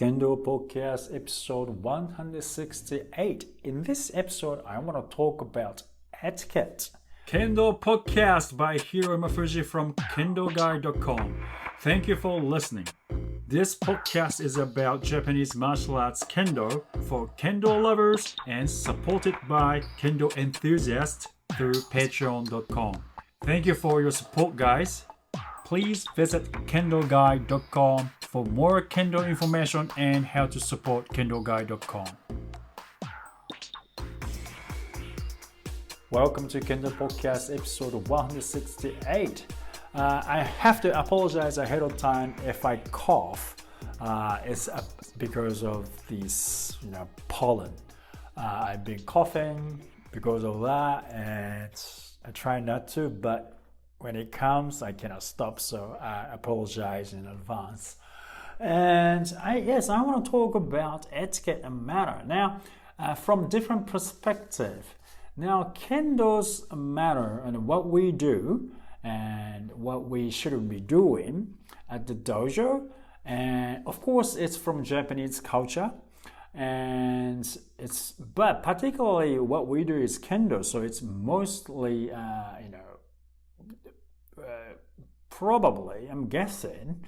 Kendo Podcast episode 168. In this episode, I want to talk about etiquette. Kendo Podcast by Hiro Mafuji from Kendo-Guide.com. Thank you for listening. This podcast is about Japanese martial arts Kendo for Kendo lovers and supported by Kendo enthusiasts through Patreon.com. Thank you for your support, guys. Please visit Kendo-Guide.com for more Kendo information and how to support Kendo-Guide.com. Welcome to Kendo Podcast episode 168. I have to apologize ahead of time if I cough. It's because of this, pollen. I've been coughing because of that, and I try not to, but when it comes, I cannot stop, so I apologize in advance. And I want to talk about etiquette and manner. Now, from different perspective. Now, Kendo's manner and what we do and what we should be doing at the dojo, and of course, it's from Japanese culture, but particularly what we do is Kendo, so it's mostly, probably, I'm guessing,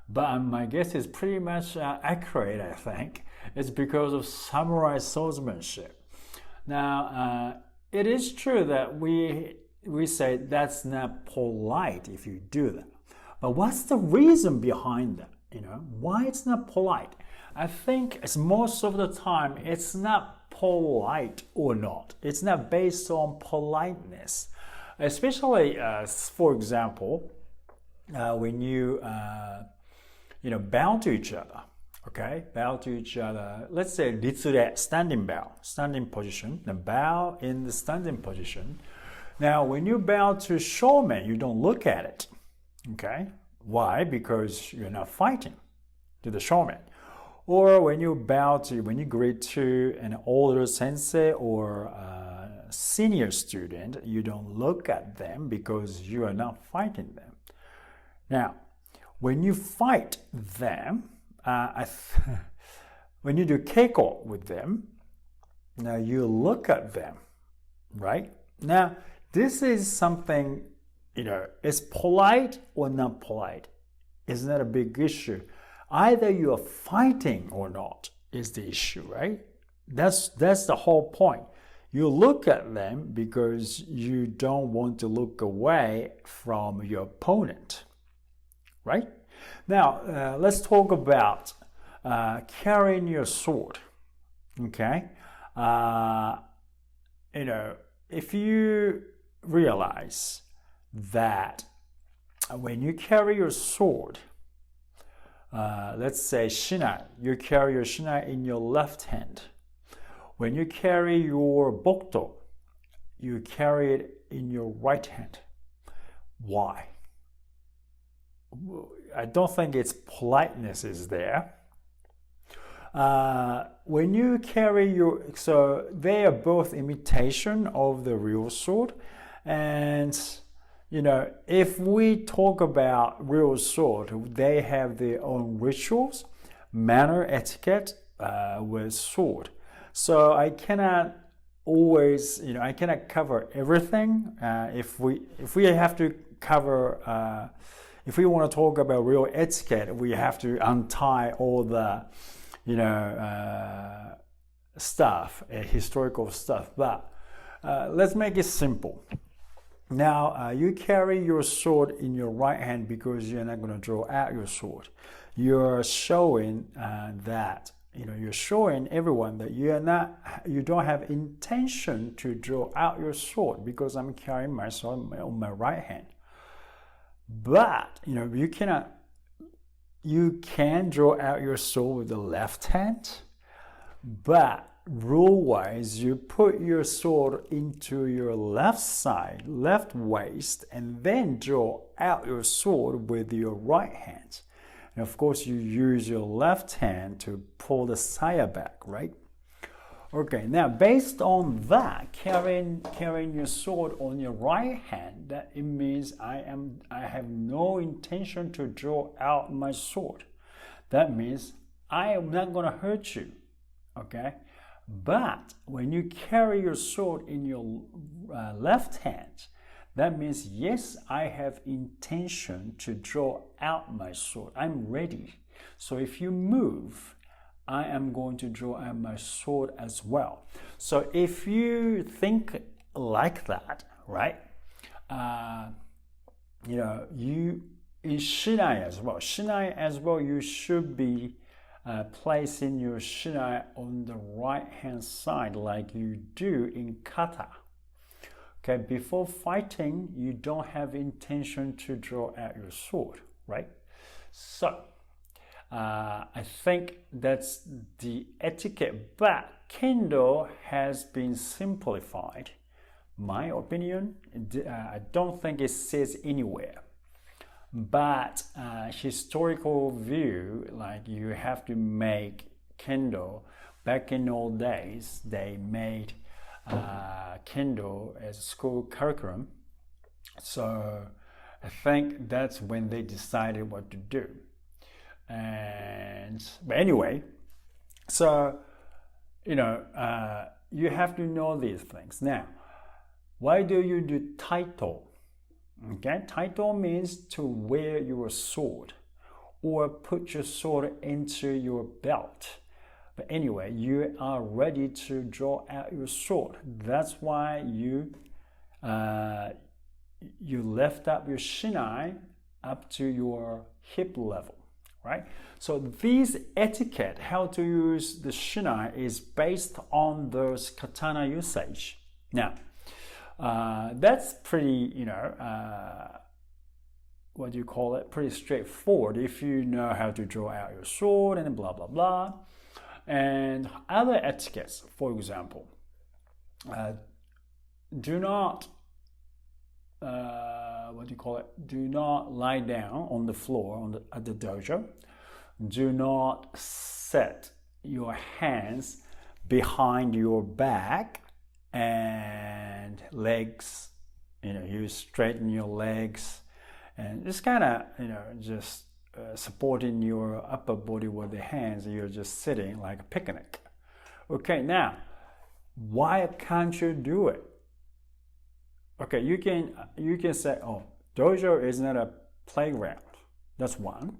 but my guess is pretty much accurate, I think. It's because of samurai swordsmanship. Now, it is true that we say that's not polite if you do that. But what's the reason behind that? Why it's not polite? I think it's most of the time it's not polite or not. It's not based on politeness. Especially, for example, when you, bow to each other. Okay, bow to each other. Let's say ritsure, standing bow, standing position. The bow in the standing position. Now, when you bow to shomen, you don't look at it. Okay, why? Because you're not fighting to the shomen. Or when you greet to an older sensei or a senior student, you don't look at them because you are not fighting them. Now, when you fight them, when you do keiko with them, now you look at them, right? Now, this is something, is polite or not polite. It's not a big issue. Either you are fighting or not is the issue, right? That's the whole point. You look at them because you don't want to look away from your opponent, right? Now, let's talk about carrying your sword, okay? If you realize that when you carry your sword, let's say shinai, you carry your shinai in your left hand. When you carry your bokto, you carry it in your right hand. Why? I don't think it's politeness is there. When you carry so they are both imitation of the real sword. And, if we talk about real sword, they have their own rituals, manner, etiquette with sword. So I cannot always, I cannot cover everything. If we have to cover, if we want to talk about real etiquette, we have to untie all the, stuff, historical stuff. But let's make it simple. Now, you carry your sword in your right hand because you're not going to draw out your sword. You're showing that, you're showing everyone that you don't have intention to draw out your sword because I'm carrying my sword on my right hand. But, you can draw out your sword with the left hand, but rule-wise, you put your sword into your left side, left waist, and then draw out your sword with your right hand. And of course, you use your left hand to pull the saya back, right? Okay, now based on that, carrying your sword on your right hand, that it means I have no intention to draw out my sword. That means I am not going to hurt you. Okay? But when you carry your sword in your left hand, that means, yes, I have intention to draw out my sword. I'm ready. So if you move, I am going to draw out my sword as well. So if you think like that, right? You in shinai as well, you should be placing your shinai on the right hand side like you do in kata. Okay, before fighting, you don't have intention to draw out your sword, right? So I think that's the etiquette, but Kendo has been simplified. My opinion, I don't think it says anywhere. But historical view, like you have to make Kendo. Back in old days, they made Kendo as a school curriculum. So I think that's when they decided what to do. But anyway, so you have to know these things. Now, why do you do taito? Okay, taito means to wear your sword or put your sword into your belt. But anyway, you are ready to draw out your sword. That's why you lift up your shinai up to your hip level, right? So this etiquette, how to use the shinai, is based on those katana usage. Now, that's pretty, pretty straightforward if you know how to draw out your sword and blah, blah, blah. And other etiquettes, for example, do not lie down on the floor at the dojo. Do not set your hands behind your back and legs. You straighten your legs and just kind of, supporting your upper body with the hands. You're just sitting like a picnic. Okay, now, why can't you do it? Okay, you can say, oh, dojo is not a playground. That's one.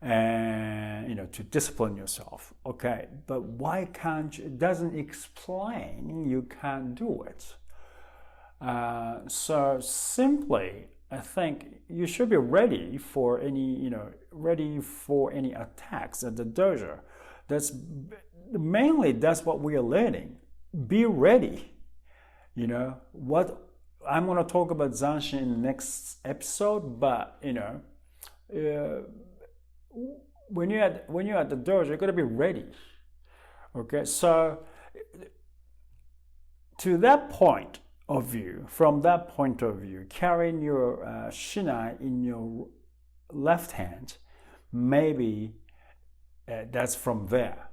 And, to discipline yourself. Okay, but why can't you? It doesn't explain you can't do it. So simply, I think you should be ready for any attacks at the dojo. That's what we are learning. Be ready. What I'm going to talk about Zanshin in the next episode, but when you're at the dojo, you're going to be ready. Okay, so from that point of view, carrying your shinai in your left hand, maybe that's from there.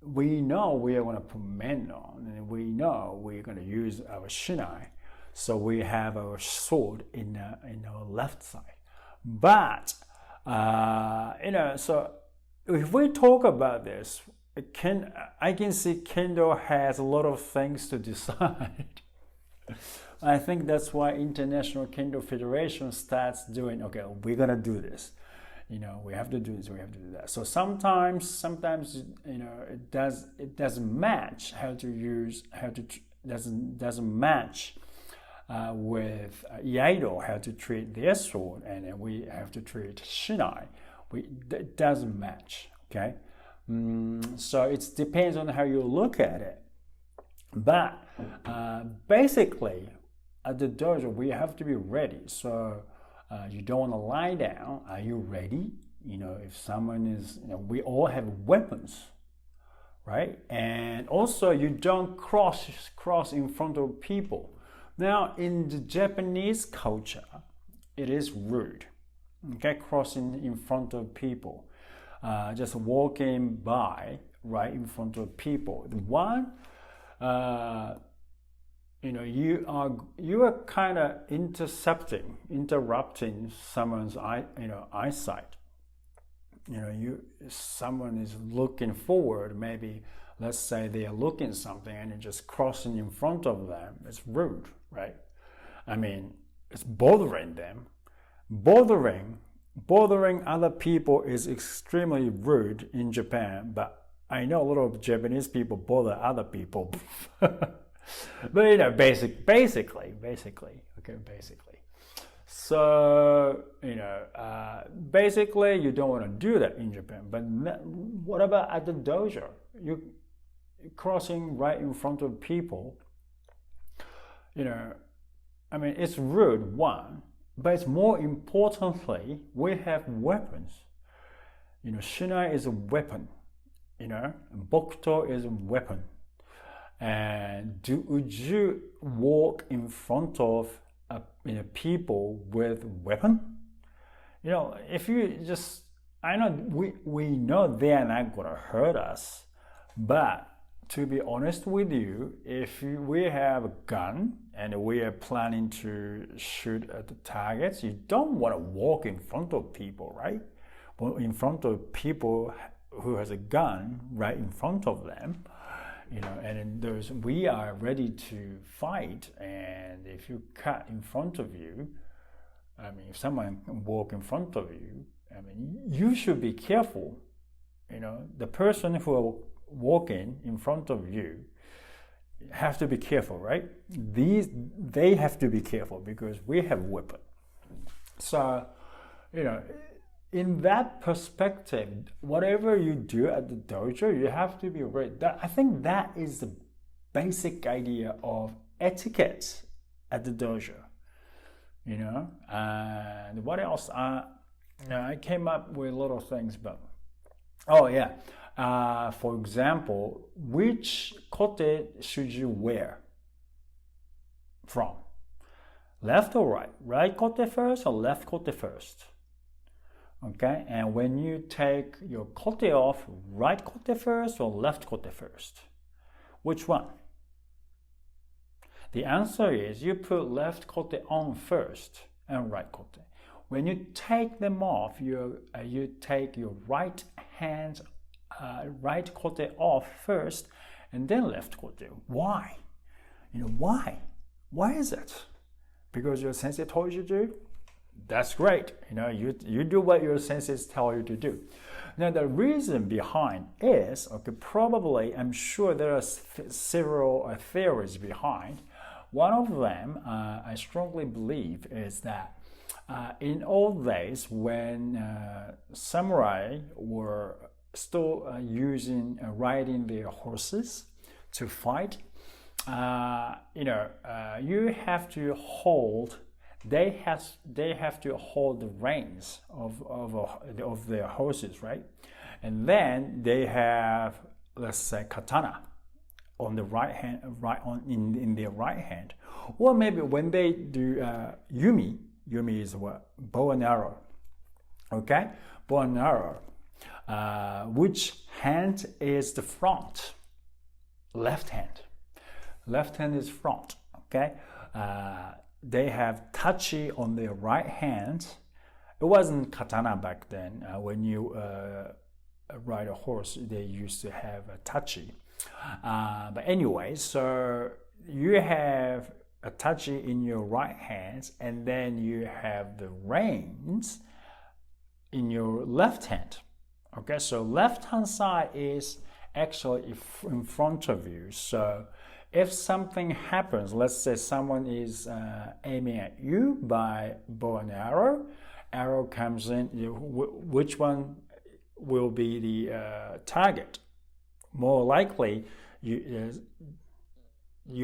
We know we are going to put men on, and we know we're going to use our shinai, so we have our sword in our left side. But so if we talk about this, I can see Kendo has a lot of things to decide. I think that's why International Kendo Federation starts doing, okay, we're gonna do this. We have to do this, we have to do that. So sometimes it doesn't match doesn't match with Iaido how to treat their sword, and then we have to treat Shinai. It doesn't match, okay? So it depends on how you look at it. But basically, at the dojo, we have to be ready. So you don't want to lie down. Are you ready? If someone is, we all have weapons, right? And also, you don't cross in front of people. Now, in the Japanese culture, it is rude, okay? Crossing in front of people, just walking by right in front of people. You are kind of interrupting someone's eyesight. someone is looking forward, maybe let's say they are looking something and you're just crossing in front of them. It's rude, right? I mean, it's bothering them. Bothering other people is extremely rude in Japan, but I know a lot of Japanese people bother other people. But basically. So, basically you don't want to do that in Japan. But what about at the dojo? You're crossing right in front of people. It's rude, one, but it's more importantly, we have weapons. Shinai is a weapon. Bokuto is a weapon. And would you walk in front of people with weapon? If you just, I know we know they are not gonna hurt us, but to be honest with you, if we have a gun and we are planning to shoot at the targets, you don't want to walk in front of people, right? Well, in front of people who has a gun right in front of them. And we are ready to fight, and if you cut in front of you, if someone walk in front of you, you should be careful. The person who are walking in front of you have to be careful, right? They have to be careful because we have weapon. So, in that perspective, whatever you do at the dojo, you have to be ready. I think that is the basic idea of etiquette at the dojo. And what else? I came up with a lot of things, but for example, which kote should you wear from? Left or right? Right kote first or left kote first? Okay, and when you take your kote off, right kote first or left kote first? Which one? The answer is you put left kote on first and right kote. When you take them off, you take your right hand, right kote off first and then left kote. Why? Why? Why is it? Because your sensei told you to? That's great. You do what your senseis tell you to do. Now, the reason behind is, probably, I'm sure there are several theories behind. One of them, I strongly believe, is that in old days when samurai were still riding their horses to fight, you have to hold. They have to hold the reins of their horses, right? And then they have, let's say, katana on the right hand, in their right hand, or maybe when they do yumi is what? Bow and arrow. Okay, bow and arrow. Which hand is the front? Left hand. Left hand is front. Okay. They have tachi on their right hand. It wasn't katana back then. When you ride a horse, they used to have a tachi. But anyway, so you have a tachi in your right hand, and then you have the reins in your left hand. Okay, so left hand side is actually in front of you. So if something happens, let's say someone is aiming at you by bow and arrow comes in, which one will be the target? More likely, your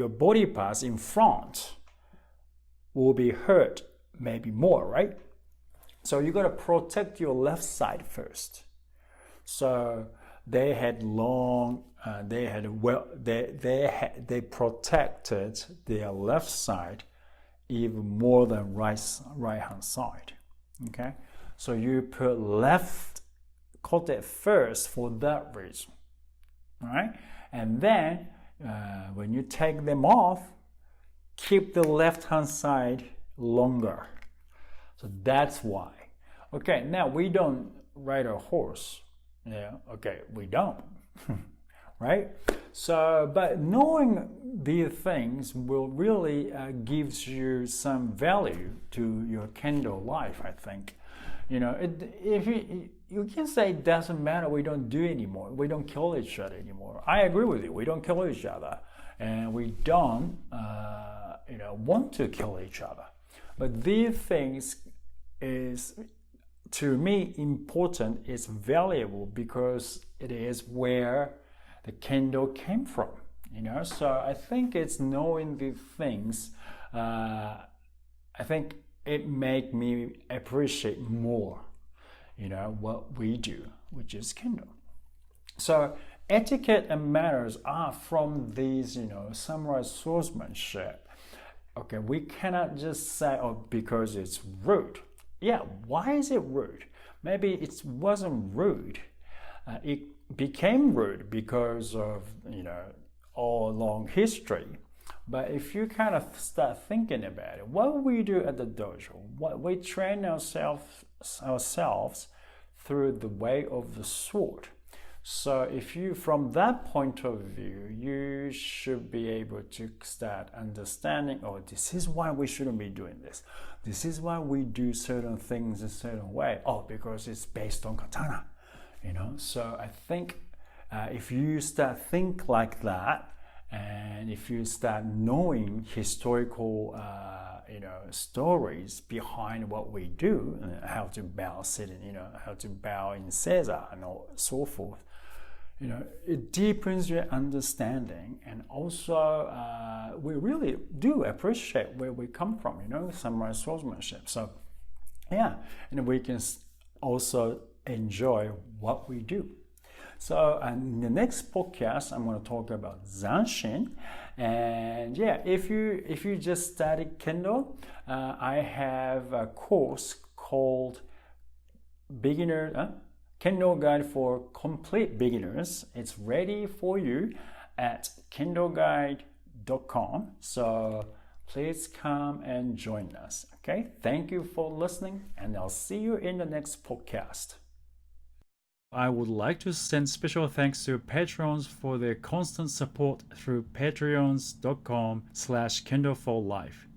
body parts in front will be hurt, maybe more, right? So you got to protect your left side first. So they had they protected their left side even more than right hand side. Okay, so you put left kote first for that reason. All right, and then when you take them off, keep the left hand side longer. So that's why. Okay, now we don't ride a horse. Yeah, okay, we don't. Right? So, but knowing these things will really gives you some value to your Kendo life, I think. If you can say it doesn't matter, we don't do anymore, we don't kill each other anymore. I agree with you. We don't kill each other, and we don't, want to kill each other. But these things is, to me, important. It's valuable because it is where the Kendo came from. So I think it's knowing these things. I think it make me appreciate more, what we do, which is Kendo. So etiquette and manners are from these, samurai swordsmanship. Okay, we cannot just say, oh, because it's rude. Yeah, why is it rude? Maybe it wasn't rude. It became rude because of, all long history. But if you kind of start thinking about it, what we do at the dojo, what we train ourselves through the way of the sword. So if you, from that point of view, you should be able to start understanding, oh, this is why we shouldn't be doing this. This is why we do certain things a certain way. Oh, because it's based on katana, So I think if you start think like that, and if you start knowing historical, stories behind what we do, how to bow sitting, how to bow in Caesar and so forth, it deepens your understanding, and also we really do appreciate where we come from, samurai swordsmanship. So, yeah, and we can also enjoy what we do. So in the next podcast, I'm going to talk about Zanshin. And yeah, if you just studied Kendo, I have a course called Kendo-Guide for Complete Beginners. It's ready for you at Kendo-Guide.com. So please come and join us. Okay, thank you for listening, and I'll see you in the next podcast. I would like to send special thanks to patrons for their constant support through patreons.com/Kendo For Life.